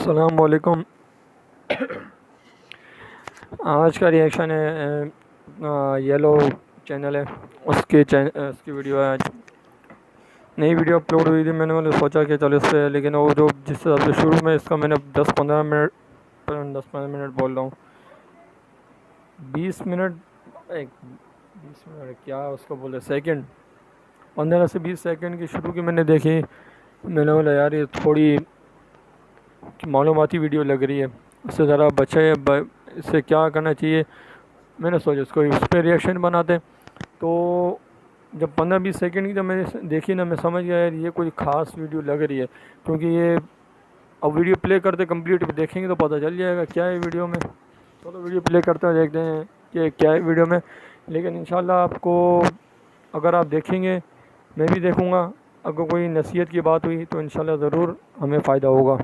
अस्सलाम वालेकुम। आज का रिएक्शन है येलो चैनल है उसकी वीडियो है। आज नई वीडियो अपलोड हुई थी, मैंने सोचा कि चलो इस पर, लेकिन वो जो जिस हिसाब से शुरू में इसका मैंने 10-15 मिनट बोल रहा हूँ, 20 मिनट, एक 20 मिनट क्या उसको बोले, सेकंड, 15 से 20 सेकंड की शुरू की मैंने देखी। मैंने बोला यार ये थोड़ी मालूमाती वीडियो लग रही है, इससे ज़रा बचे इससे क्या करना चाहिए। मैंने सोचा इसको इस पर रिएक्शन बनाते। तो जब 15-20 सेकंड की जब मैंने देखी ना, मैं समझ गया यार ये कोई ख़ास वीडियो लग रही है, क्योंकि ये अब वीडियो प्ले करते कंप्लीट देखेंगे तो पता चल जाएगा क्या है वीडियो में। चलो वीडियो प्ले करते हैं, देखते हैं कि क्या है वीडियो में। लेकिन इंशाल्लाह आपको, अगर आप देखेंगे, मैं भी देखूँगा, अगर कोई नसीहत की बात हुई तो इंशाल्लाह ज़रूर हमें फ़ायदा होगा।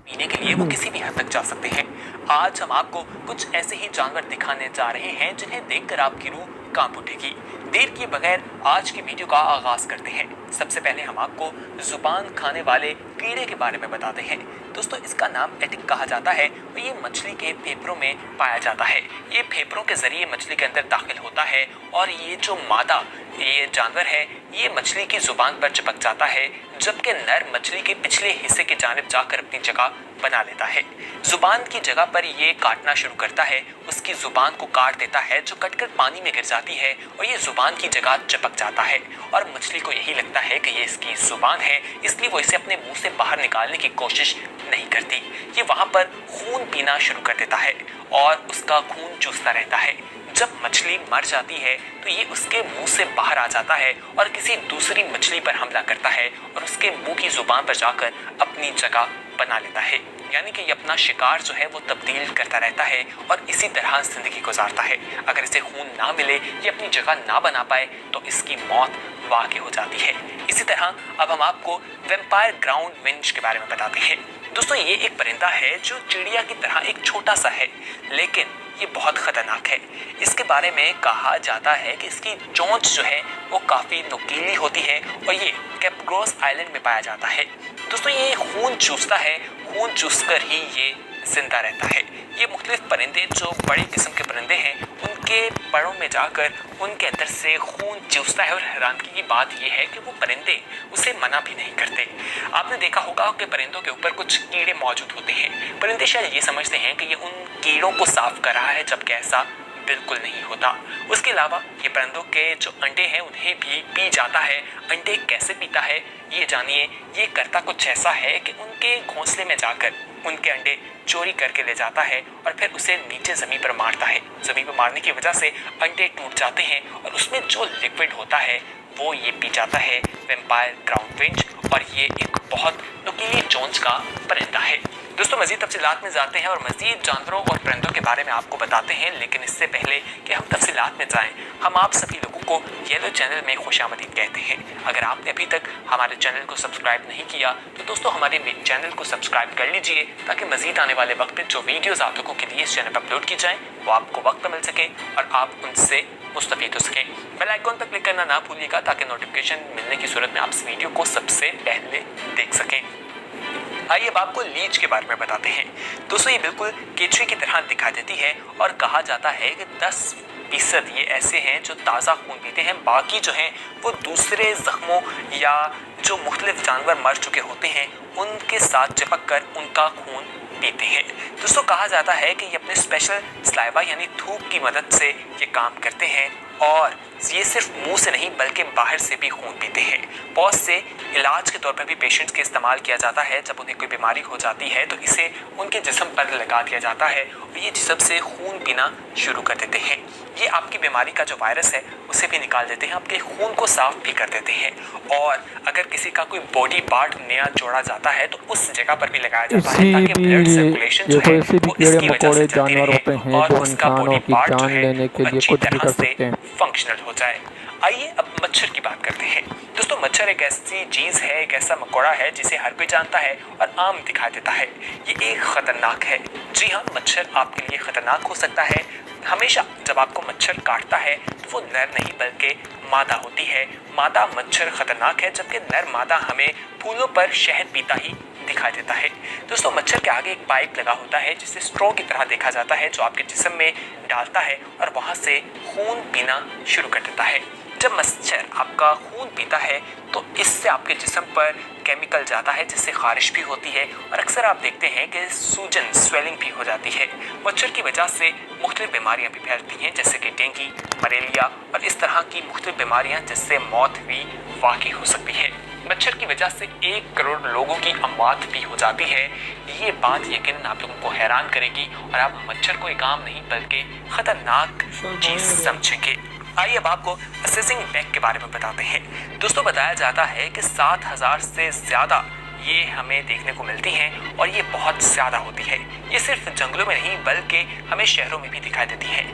पीने के लिए वो किसी भी हद तक जा सकते हैं। आज हम आपको कुछ ऐसे ही जानवर दिखाने जा रहे हैं जिन्हें देखकर आपकी रूह कांप उठेगी। देर किए बगैर आज की वीडियो का आगाज करते हैं। सबसे पहले हम आपको जुबान खाने वाले कीड़े के बारे में बताते हैं। दोस्तों, इसका नाम एटिक कहा जाता है और ये मछली के फेफड़ों में पाया जाता है। ये फेफड़ों के जरिए मछली के अंदर दाखिल होता है और ये जो मादा ये जानवर है ये मछली की जुबान पर चिपक जाता है, जबकि नर मछली के पिछले हिस्से की जानिब जाकर अपनी जगह बना लेता है। जुबान की जगह पर ये काटना शुरू करता है, उसकी जुबान को काट देता है जो कटकर पानी में गिर जाती है और ये जुबान की जगह चिपक जाता है। और मछली को यही लगता है कि ये इसकी जुबान है, इसलिए वो इसे अपने मुंह से बाहर निकालने की कोशिश नहीं करती। ये वहां पर खून पीना शुरू कर देता है और उसका खून चूसता रहता है। जब मछली मर जाती है तो ये उसके मुंह से बाहर आ जाता है और किसी दूसरी मछली पर हमला करता है और उसके मुंह की जुबान पर जाकर अपनी जगह बना लेता है। यानी कि ये अपना शिकार जो है वो तब्दील करता रहता है और इसी तरह जिंदगी गुजारता है। अगर इसे खून ना मिले, ये अपनी जगह ना बना पाए, तो इसकी मौत वाक़ई हो जाती है। इसी तरह अब हम आपको वैम्पायर ग्राउंड विंच के बारे में बताते हैं। दोस्तों, ये एक परिंदा है जो चिड़िया की तरह एक छोटा सा है, लेकिन ये बहुत खतरनाक है। इसके बारे में कहा जाता है कि इसकी चोंच जो है वो काफ़ी नुकीली होती है और ये कैप्रोस आइलैंड में पाया जाता है। दोस्तों, ये खून चूसता है, खून चूसकर ही ये जिंदा रहता है। ये मुख्तलिफ परिंदे जो बड़ी किस्म के परिंदे हैं उनके पड़ों में जाकर उनके अंदर से खून चूसता है और हैरानगी की बात यह है कि वो परिंदे उसे मना भी नहीं करते। आपने देखा होगा कि परिंदों के ऊपर कुछ कीड़े मौजूद होते हैं। परिंदे शायद ये समझते हैं कि ये उन कीड़ों को साफ कर रहा है, जबकि ऐसा बिल्कुल नहीं होता। उसके अलावा ये परिंदों के जो अंडे हैं उन्हें भी पी जाता है। अंडे कैसे पीता है ये जानिए। ये करता कुछ ऐसा है कि उनके घोंसले में जाकर उनके अंडे चोरी करके ले जाता है और फिर उसे नीचे ज़मीन पर मारता है। ज़मीन पर मारने की वजह से अंडे टूट जाते हैं और उसमें जो लिक्विड होता है वो ये पी जाता है वैम्पायर ग्राउंड विंच, और ये एक बहुत नुकीली चोंच का परिंदा है। दोस्तों, मज़ीद तफसीलात में जाते हैं और मज़ीद जानवरों और परिंदों के बारे में आपको बताते हैं, लेकिन इससे पहले कि हम तफसीलात में जाएं, हम आप सभी लोगों को येलो चैनल में खुशामदीद कहते हैं। अगर आपने अभी तक हमारे चैनल को सब्सक्राइब नहीं किया तो दोस्तों हमारे चैनल को सब्सक्राइब कर लीजिए, ताकि मज़ीद आने वाले वक्त में जो वीडियोज़ आप लोगों के लिए इस चैनल पर अपलोड की जाएँ वो आपको वक्त पर मिल सके और आप उनसे मुस्तफ़ीद हो सकें। बेल आइकॉन पर क्लिक करना ना भूलिएगा, ताकि नोटिफिकेशन मिलने की सूरत में आप इस वीडियो को सबसे पहले देख सकें। आइए अब आपको लीच के बारे में बताते हैं। दोस्तों, ये बिल्कुल केचुए की तरह दिखाई देती है और कहा जाता है कि 10% ये ऐसे हैं जो ताज़ा खून पीते हैं, बाकी जो हैं वो दूसरे जख्मों या जो मुख्तलिफ जानवर मर चुके होते हैं उनके साथ चिपक कर उनका खून पीते हैं। दोस्तों, कहा जाता है कि ये अपने स्पेशल स्लाइवा यानी थूक की मदद से ये काम करते हैं और ये सिर्फ मुंह से नहीं बल्कि बाहर से भी खून पीते हैं। बहुत से इलाज के तौर पर भी पेशेंट्स के इस्तेमाल किया जाता है। जब उन्हें कोई बीमारी हो जाती है तो इसे उनके जिस्म पर लगा दिया जाता है और ये जिस्म से खून पीना शुरू कर देते हैं। ये आपकी बीमारी का जो वायरस है उसे भी निकाल देते हैं, आपके खून को साफ भी कर देते हैं। और अगर किसी का कोई बॉडी पार्ट नया जोड़ा जाता है तो उस जगह पर भी लगाया जाता है, ताकि ब्लड सर्कुलेशन जो है वो इसकी वजह से चलती रहे और उसका बॉडी पार्ट जो है वो अच्छी तरह से फंक्शनल हो जाए। आइए अब मच्छर की बात करते हैं। दोस्तों, मच्छर एक ऐसी चीज़ है, एक ऐसा मकोड़ा है जिसे हर कोई जानता है और आम दिखाई देता है। ये एक ख़तरनाक है। जी हाँ, मच्छर आपके लिए ख़तरनाक हो सकता है, हमेशा जब आपको मच्छर काटता है तो वो नर नहीं बल्कि मादा होती है। मादा मच्छर खतरनाक है, जबकि नर मादा हमें फूलों पर शहद पीता ही दिखाई देता है। दोस्तों, मच्छर के आगे एक पाइप लगा होता है जिसे स्ट्रॉ की तरह देखा जाता है, जो आपके जिस्म में डालता है और वहां से खून पीना शुरू कर देता है। जब मच्छर आपका खून पीता है तो इससे आपके जिस्म पर केमिकल जाता है जिससे खारिश भी होती है और अक्सर आप देखते हैं कि सूजन स्वेलिंग भी हो जाती है। मच्छर की वजह से मुख्तलिफ बीमारियां भी फैलती हैं, जैसे कि डेंगू, मलेरिया और इस तरह की मुख्तलिफ बीमारियां जिससे मौत भी वाक़ई हो सकती है। मच्छर की वजह से 1 करोड़ लोगों की अमवात भी हो जाती है। ये बात यकीनन आप लोगों को हैरान करेगी और आप मच्छर को एक आम नहीं बल्कि खतरनाक चीज समझेंगे। आइए अब आपको असेसिंग बैग के बारे में बताते हैं। दोस्तों, बताया जाता है कि 7000 से ज़्यादा ये हमें देखने को मिलती हैं और ये बहुत ज़्यादा होती है। ये सिर्फ जंगलों में नहीं बल्कि हमें शहरों में भी दिखाई देती है।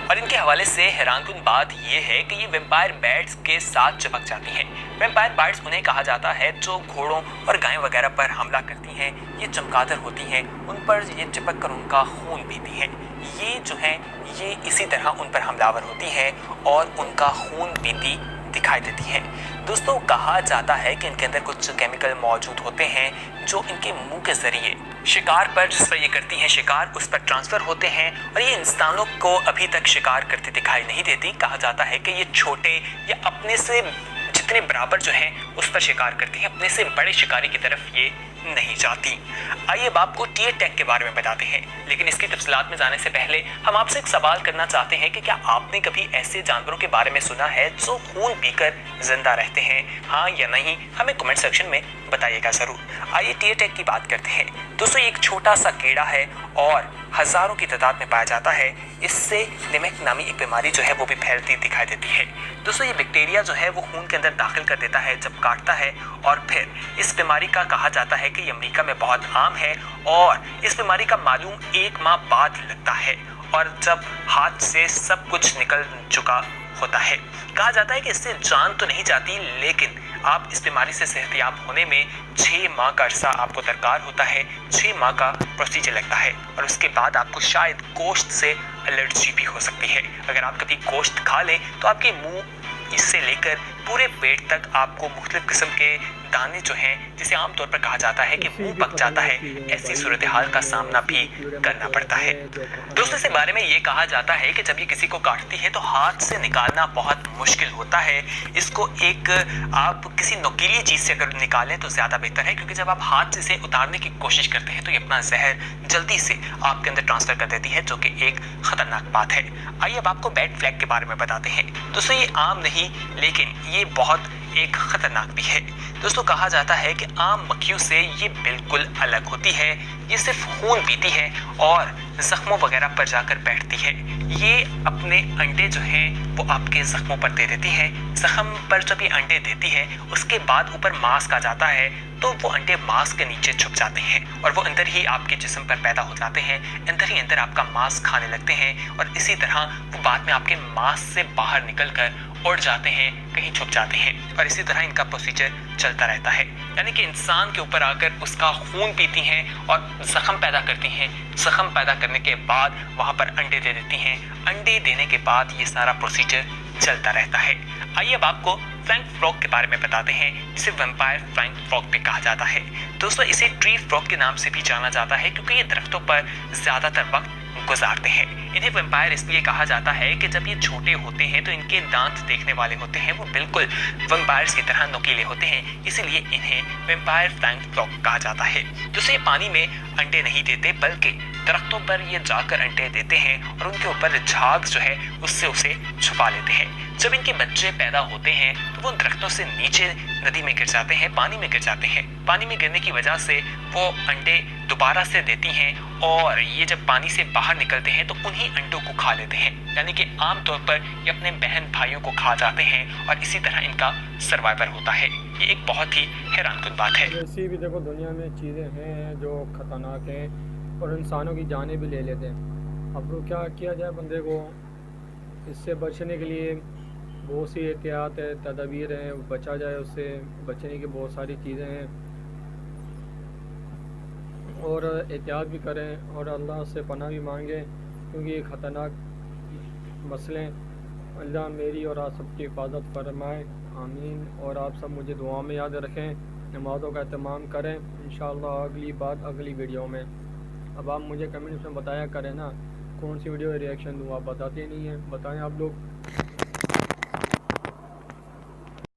और इनके हवाले से हैरानकुन बात ये है कि ये वैम्पायर बैट्स के साथ चिपक जाती हैं। वैम्पायर बैट्स उन्हें कहा जाता है जो घोड़ों और गायों वगैरह पर हमला करती हैं। ये चमगादड़ होती हैं, उन पर ये चिपक कर उनका खून पीती हैं। ये जो है ये इसी तरह उन पर हमलावर होती है और उनका खून पीती दिखाई देती है। दोस्तों, कहा जाता है कि इनके अंदर कुछ केमिकल मौजूद होते हैं जो इनके मुंह के जरिए शिकार पर, जिस पर ये करती हैं शिकार, उस पर ट्रांसफर होते हैं और ये इंसानों को अभी तक शिकार करते दिखाई नहीं देती। कहा जाता है कि ये छोटे या अपने से जितने बराबर जो है उस पर शिकार करती हैं, अपने से बड़े शिकारी की तरफ ये नहीं जाती। आइए अब आपको टीयर टैग के बारे में बताते हैं, लेकिन इसकी तफसीलात में जाने से पहले हम आपसे एक सवाल करना चाहते हैं कि क्या आपने कभी ऐसे जानवरों के बारे में सुना है जो खून पीकर जिंदा रहते हैं? हाँ या नहीं, हमें कमेंट सेक्शन में बताइएगा ज़रूर। आइए टीयर टैग की बात करते हैं। दोस्तों, ये एक छोटा सा कीड़ा है और हज़ारों की तादाद में पाया जाता है। इससे निमेक नामी एक बीमारी जो है वो भी फैलती दिखाई देती है। दोस्तों, ये बैक्टीरिया जो है वो खून के अंदर दाखिल कर देता है जब काटता है और फिर इस बीमारी का कहा जाता है कि ये अमेरिका में बहुत आम है और इस बीमारी का मालूम 1 माह बाद लगता है और जब हाथ से सब कुछ निकल चुका होता है। कहा जाता है कि इससे जान तो नहीं जाती, लेकिन आप इस बीमारी से सेहतयाब होने में 6 माह का अरसा आपको दरकार होता है। 6 माह का प्रोसीजर लगता है और उसके बाद आपको शायद गोश्त से एलर्जी भी हो सकती है। अगर आप कभी गोश्त खा लें तो आपके मुंह इससे लेकर पूरे पेट तक आपको मुख्तलिफ किस्म के दाने जो हैं, जिसे आमतौर पर कहा जाता है कि मुंह पक जाता है, ऐसी सूरत हाल का सामना भी करना पड़ता है। दोस्तों, इस बारे में ये कहा जाता है कि जब ये किसी को काटती है तो हाथ से निकालना बहुत मुश्किल होता है। इसको एक आप किसी नुकीली चीज़ से अगर निकालें तो ज़्यादा बेहतर है, क्योंकि जब आप हाथ से इसे उतारने की कोशिश करते हैं तो ये अपना जहर जल्दी से आपके अंदर ट्रांसफ़र कर देती है, जो कि एक ख़तरनाक बात है। आइए अब आपको बैड फ्लैग के बारे में बताते हैं। दोस्तों, ये आम नहीं लेकिन ये बहुत एक ख़तरनाक भी है। दोस्तों, कहा जाता है कि आम मक्खियों से ये बिल्कुल अलग होती है। ये सिर्फ खून पीती है और ज़ख्मों वगैरह पर जाकर बैठती है। ये अपने अंडे जो हैं वो आपके ज़ख्मों पर दे देती है। ज़ख्म पर जब ये अंडे देती है उसके बाद ऊपर मांस आ जाता है तो वो अंडे मांस के नीचे छुप जाते हैं और वो अंदर ही आपके जिस्म पर पैदा हो जाते हैं। अंदर ही अंदर आपका मांस खाने लगते हैं और इसी तरह वो बाद में आपके मांस से बाहर निकल कर उड़ जाते हैं, कहीं छुप जाते हैं और इसी तरह इनका प्रोसीजर चलता रहता है। यानी कि इंसान के ऊपर आकर उसका खून पीती हैं और ज़ख्म पैदा करती हैं। ज़ख्म पैदा करने के बाद वहाँ पर अंडे दे देती हैं। अंडे देने के बाद ये सारा प्रोसीजर चलता रहता है। आइए अब आपको फ्लैंक फ्रॉग के बारे में बताते हैं, जिसे वैम्पायर फ्लैंक फ्रॉग भी कहा जाता है। दोस्तों, इसे ट्री फ्रॉग के नाम से भी जाना जाता है क्योंकि ये दरख्तों पर ज़्यादातर वक्त गुजारते हैं। इन्हें वैम्पायर इसलिए कहा जाता है कि जब ये छोटे होते हैं तो इनके दांत देखने वाले होते हैं, वो बिल्कुल वैम्पायर्स की तरह नुकीले होते हैं, इसीलिए इन्हें वैम्पायर फ्लैंक फ्रॉग कहा जाता है। दूसरे, पानी में अंडे नहीं देते बल्कि दरख्तों पर ये जाकर अंडे देते हैं और उनके ऊपर झाग जो है उससे उसे छुपा लेते हैं। जब इनके बच्चे पैदा होते हैं तो वो दरख्तों से नीचे नदी में गिर जाते हैं, पानी में गिर जाते हैं। पानी में गिरने की वजह से वो अंडे दोबारा से देती हैं और ये जब पानी से बाहर निकलते हैं तो उन्हीं अंडों को खा लेते हैं। यानी कि आमतौर पर ये अपने बहन भाइयों को खा जाते हैं और इसी तरह इनका सर्वाइवल होता है। ये एक बहुत ही हैरानकुन बात है। ऐसी भी देखो दुनिया में चीज़ें हैं जो ख़तरनाक हैं और इंसानों की जानें भी ले लेते हैं। अब वो क्या किया जाए, बंदे को इससे बचने के लिए बहुत सी एहतियात है, तदबीर हैं, बचा जाए उससे बचने की बहुत सारी चीज़ें हैं और एहतियात भी करें और अल्लाह से पनाह भी मांगें, क्योंकि ये ख़तरनाक मसले। अल्लाह मेरी और आप सबकी हिफाजत फरमाए, आमीन। और आप सब मुझे दुआ में याद रखें, नमाज़ों का एहतमाम करें। इंशाअल्लाह अगली बात अगली वीडियो में। अब आप मुझे कमेंट्स में बताया करें ना कौन सी वीडियो रिएक्शन दूँ, आप बताते नहीं हैं, बताएं आप लोग।